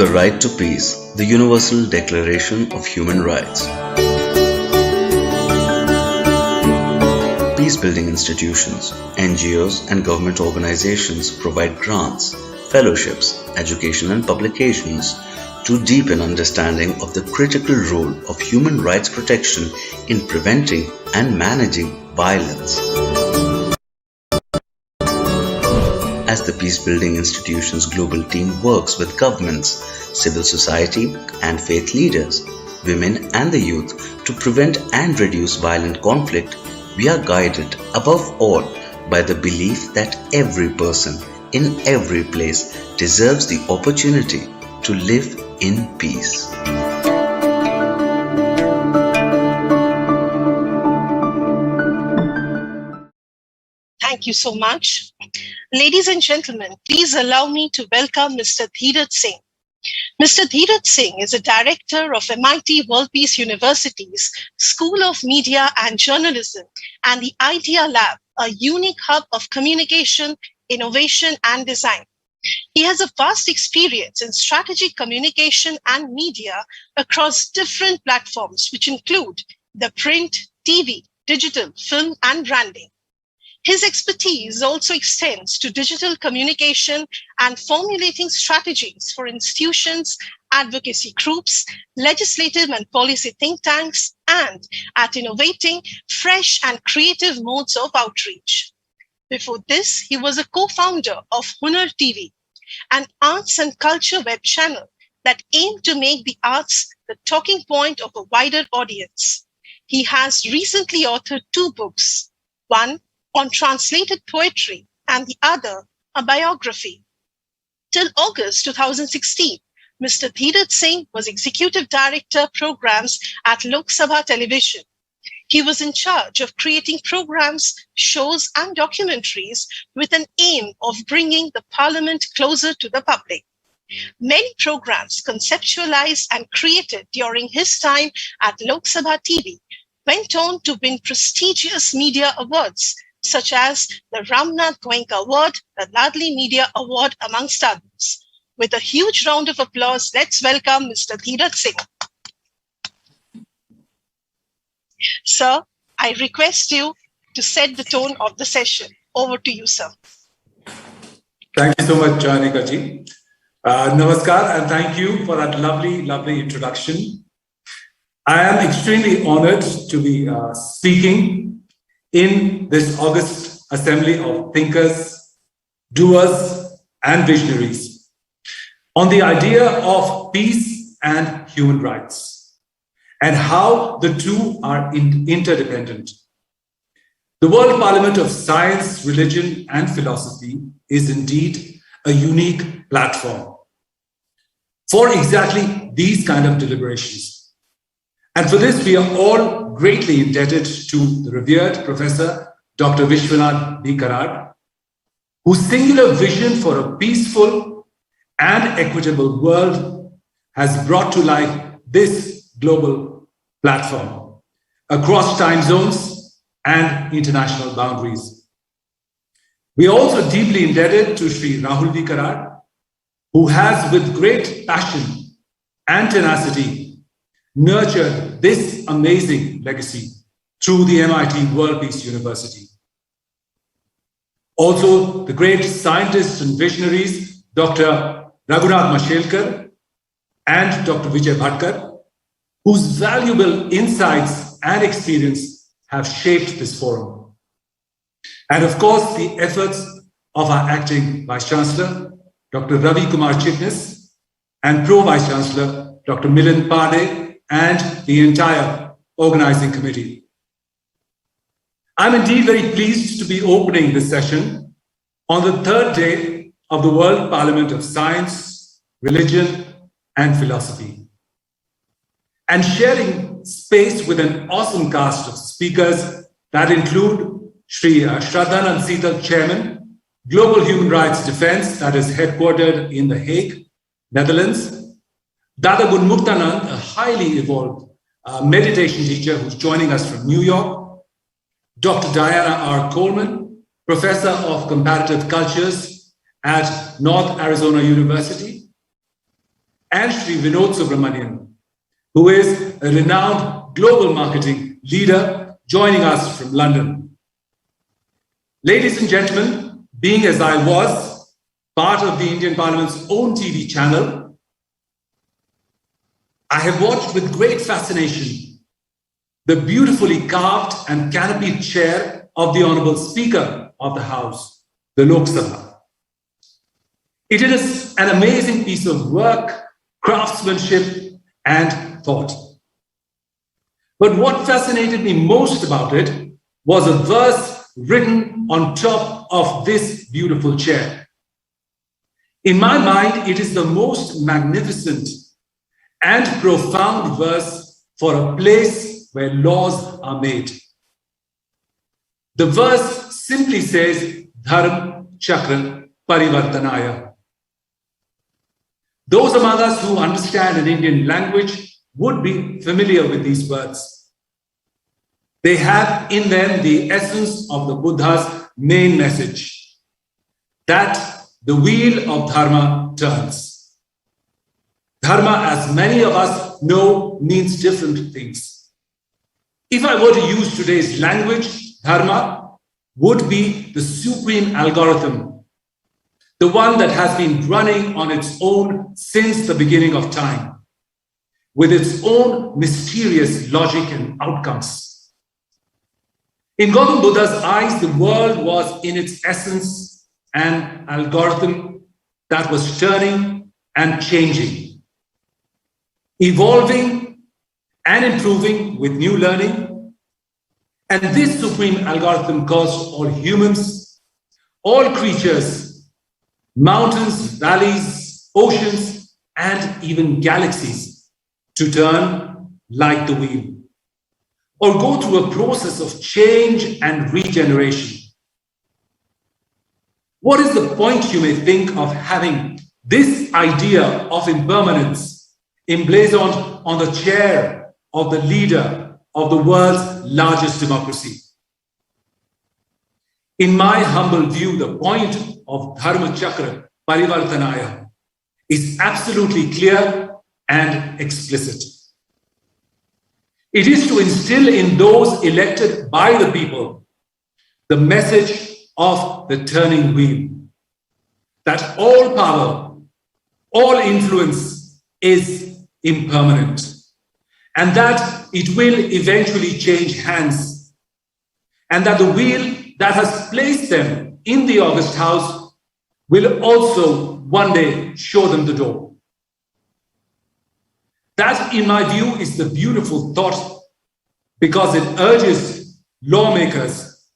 The right to peace, the Universal Declaration of Human Rights. Peace-building institutions, NGOs and government organizations provide grants, fellowships, education and publications to deepen understanding of the critical role of human rights protection in preventing and managing violence. As the peace-building institution's global team works with governments, civil society and faith leaders, women and the youth to prevent and reduce violent conflict, we are guided above all by the belief that every person in every place deserves the opportunity to live in peace. Thank you so much. Ladies and gentlemen, please allow me to welcome Mr. Dheeraj Singh. Mr. Dheeraj Singh is a director of MIT World Peace University's School of Media and Journalism and the Idea Lab, a unique hub of communication, innovation, and design. He has a vast experience in strategic communication and media across different platforms, which include the print, TV, digital, film, and branding. His expertise also extends to digital communication and formulating strategies for institutions, advocacy groups, legislative and policy think tanks, and at innovating fresh and creative modes of outreach. Before this, he was a co-founder of Hunar TV, an arts and culture web channel that aimed to make the arts the talking point of a wider audience. He has recently authored 2 books, one on translated poetry and the other a biography. Till August 2016, Mr. Dheeraj Singh was Executive Director Programs at Lok Sabha Television. He was in charge of creating programs, shows, and documentaries with an aim of bringing the Parliament closer to the public. Many programs conceptualized and created during his time at Lok Sabha TV went on to win prestigious media awards, such as the Ramnath Goenka Award, the Ladli Media Award, amongst others. With a huge round of applause, let's welcome Mr. Dheeraj Singh. Sir, I request you to set the tone of the session. Over to you, sir. Thank you so much, Janika ji. Namaskar, and thank you for that lovely introduction. I am extremely honored to be speaking in this August assembly of thinkers, doers, and visionaries on the idea of peace and human rights and how the two are interdependent. The World Parliament of Science, Religion, and Philosophy is indeed a unique platform for exactly these kind of deliberations. And for this, we are all greatly indebted to the revered Professor Dr. Vishwanath B. Karad, whose singular vision for a peaceful and equitable world has brought to life this global platform across time zones and international boundaries. We are also deeply indebted to Sri Rahul V. Karad, who has with great passion and tenacity nurtured this amazing legacy through the MIT World Peace University. Also, the great scientists and visionaries, Dr. Raghunath Mashelkar and Dr. Vijay Bhatkar, whose valuable insights and experience have shaped this forum. And of course, the efforts of our acting Vice Chancellor, Dr. Ravi Kumar Chitnis, and Pro Vice Chancellor, Dr. Milind Pandey, and the entire organizing committee. I'm indeed very pleased to be opening this session on the 3rd day of the World Parliament of Science, Religion, and Philosophy, and sharing space with an awesome cast of speakers that include Sri Shraddhanand Seetal, Chairman, Global Human Rights Defense, that is headquartered in The Hague, Netherlands, Dada Gunmuktanand, a highly evolved meditation teacher who's joining us from New York, Dr. Diana R. Coleman, Professor of Comparative Cultures at North Arizona University, and Sri Vinod Subramanian, who is a renowned global marketing leader joining us from London. Ladies and gentlemen, being as I was part of the Indian Parliament's own TV channel, I have watched with great fascination the beautifully carved and canopied chair of the Honorable Speaker of the House, the Lok Sabha. It is an amazing piece of work, craftsmanship, and thought. But what fascinated me most about it was a verse written on top of this beautiful chair. In my mind, it is the most magnificent and profound verse for a place where laws are made. The verse simply says, Dharma Chakra Parivartanaya. Those among us who understand an Indian language would be familiar with these words. They have in them the essence of the Buddha's main message, that the wheel of dharma turns. Dharma, as many of us know, means different things. If I were to use today's language, dharma would be the supreme algorithm, the one that has been running on its own since the beginning of time, with its own mysterious logic and outcomes. In Gautam Buddha's eyes, the world was in its essence an algorithm that was turning and changing, evolving and improving with new learning. And this supreme algorithm caused all humans, all creatures, mountains, valleys, oceans, and even galaxies to turn like the wheel, or go through a process of change and regeneration. What is the point, you may think, of having this idea of impermanence emblazoned on the chair of the leader of the world's largest democracy? In my humble view, the point of Dharma Chakra Parivartanaya is absolutely clear and explicit. It is to instill in those elected by the people the message of the turning wheel, that all power, all influence is impermanent, and that it will eventually change hands, and that the wheel that has placed them in the august house will also one day show them the door. That, in my view, is the beautiful thought, because it urges lawmakers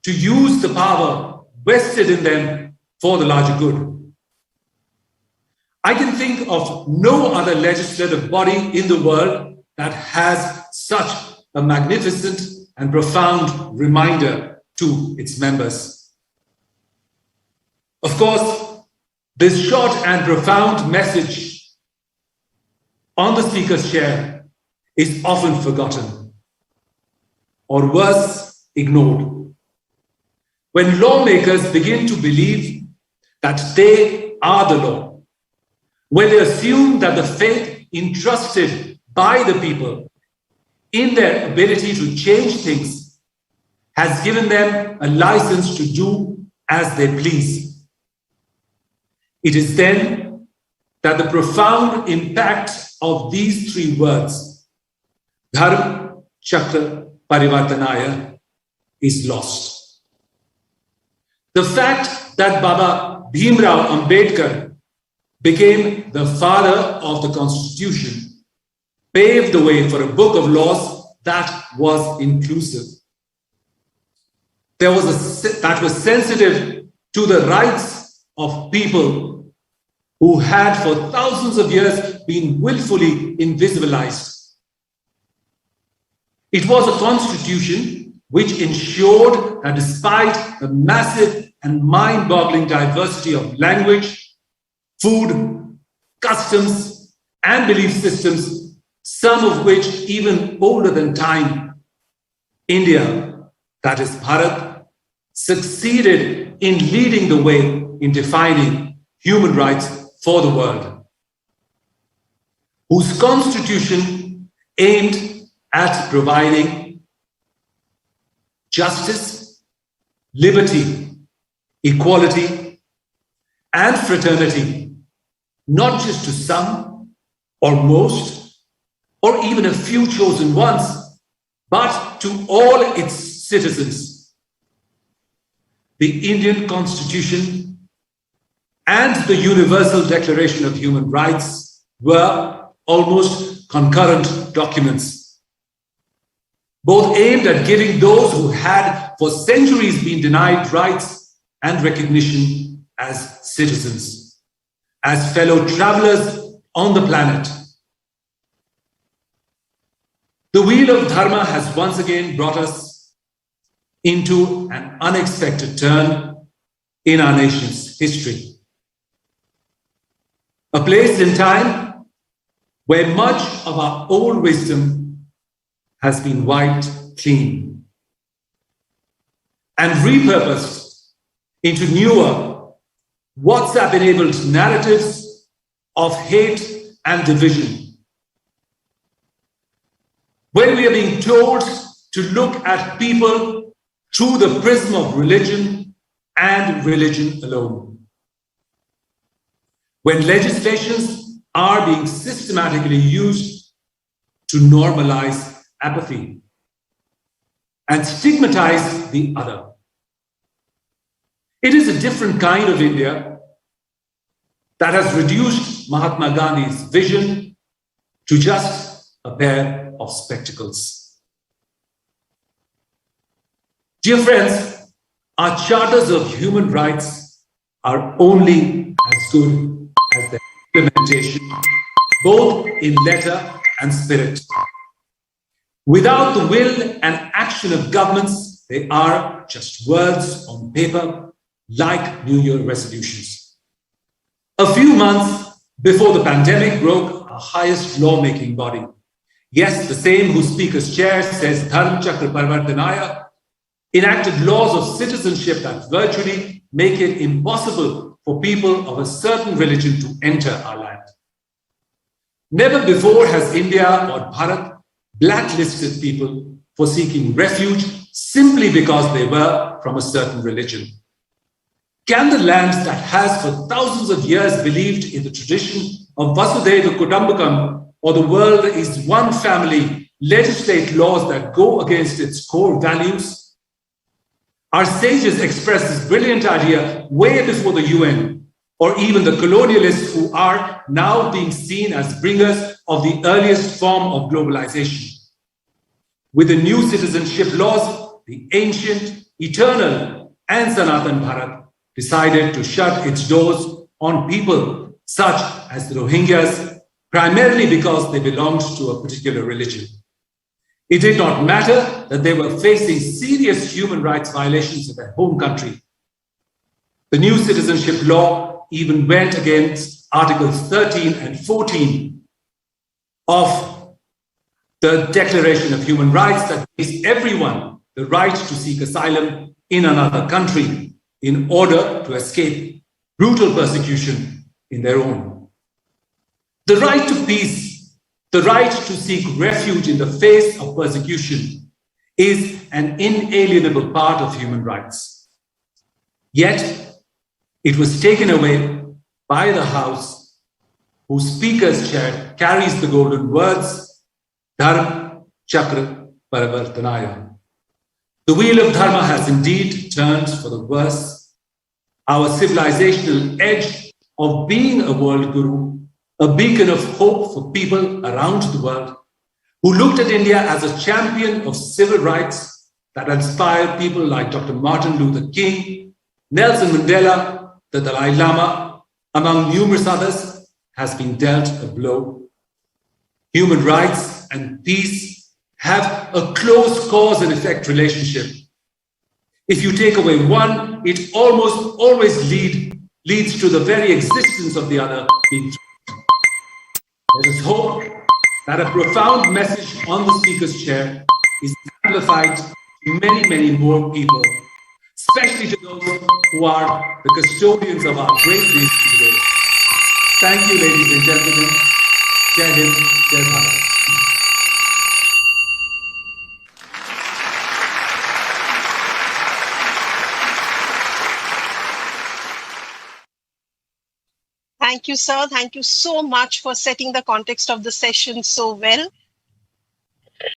to use the power vested in them for the larger good. I can think of no other legislative body in the world that has such a magnificent and profound reminder to its members. Of course, this short and profound message on the speaker's chair is often forgotten, or worse, ignored. When lawmakers begin to believe that they are the law, when they assume that the faith entrusted by the people in their ability to change things has given them a license to do as they please, it is then that the profound impact of these three words, Dharma Chakra Parivartanaya, is lost. The fact that Baba Bhimrao Ambedkar became the father of the Constitution paved the way for a book of laws that was inclusive. That was sensitive to the rights of people who had for thousands of years been willfully invisibilized. It was a constitution which ensured that despite the massive and mind-boggling diversity of language, food, customs, and belief systems, some of which even older than time, India, that is Bharat, succeeded in leading the way in defining human rights for the world. whose constitution aimed at providing justice, liberty, equality, and fraternity, not just to some or most, or even a few chosen ones, but to all its citizens. The Indian Constitution and the Universal Declaration of Human Rights were almost concurrent documents, both aimed at giving those who had for centuries been denied rights and recognition as citizens, as fellow travelers on the planet. The wheel of Dharma has once again brought us into an unexpected turn in our nation's history. A place in time where much of our old wisdom has been wiped clean and repurposed into newer, WhatsApp-enabled narratives of hate and division. When we are being told to look at people through the prism of religion and religion alone. When legislations are being systematically used to normalize apathy and stigmatize the other. It is a different kind of India that has reduced Mahatma Gandhi's vision to just a pair of spectacles. Dear friends, our charters of human rights are only as good as their implementation, both in letter and spirit. Without the will and action of governments, they are just words on paper, like New Year resolutions. A few months before the pandemic broke our highest lawmaking body, yes, the same whose Speaker's chair says Dharma Chakra Parivartanaya, enacted laws of citizenship that virtually make it impossible for people of a certain religion to enter our land. Never before has India or Bharat blacklisted people for seeking refuge simply because they were from a certain religion. Can the land that has for thousands of years believed in the tradition of Vasudhaiva Kutumbakam, or the world is one family, legislate laws that go against its core values? Our sages expressed this brilliant idea way before the UN, or even the colonialists who are now being seen as bringers of the earliest form of globalization. With the new citizenship laws, the ancient, eternal, and Sanatan Bharat decided to shut its doors on people such as the Rohingyas, primarily because they belonged to a particular religion. It did not matter that they were facing serious human rights violations in their home country. The new citizenship law even went against Articles 13 and 14 of the Declaration of Human Rights that gives everyone the right to seek asylum in another country in order to escape brutal persecution in their own. The right to peace, the right to seek refuge in the face of persecution is an inalienable part of human rights. Yet, it was taken away by the House, whose Speaker's chair carries the golden words, Dharma Chakra Parivartanaya. The wheel of Dharma has indeed turned for the worse. Our civilizational edge of being a world guru, a beacon of hope for people around the world, who looked at India as a champion of civil rights that inspired people like Dr. Martin Luther King, Nelson Mandela, the Dalai Lama, among numerous others, has been dealt a blow. Human rights and peace have a close cause and effect relationship. If you take away one, it almost always leads to the very existence of the other being threatened. Let us hope that a profound message on the Speaker's chair is amplified to many, many more people, especially to those who are the custodians of our great nation today. Thank you, ladies and gentlemen. Jai Hind, Jai Bharat. Thank you, sir. Thank you so much for setting the context of the session so well.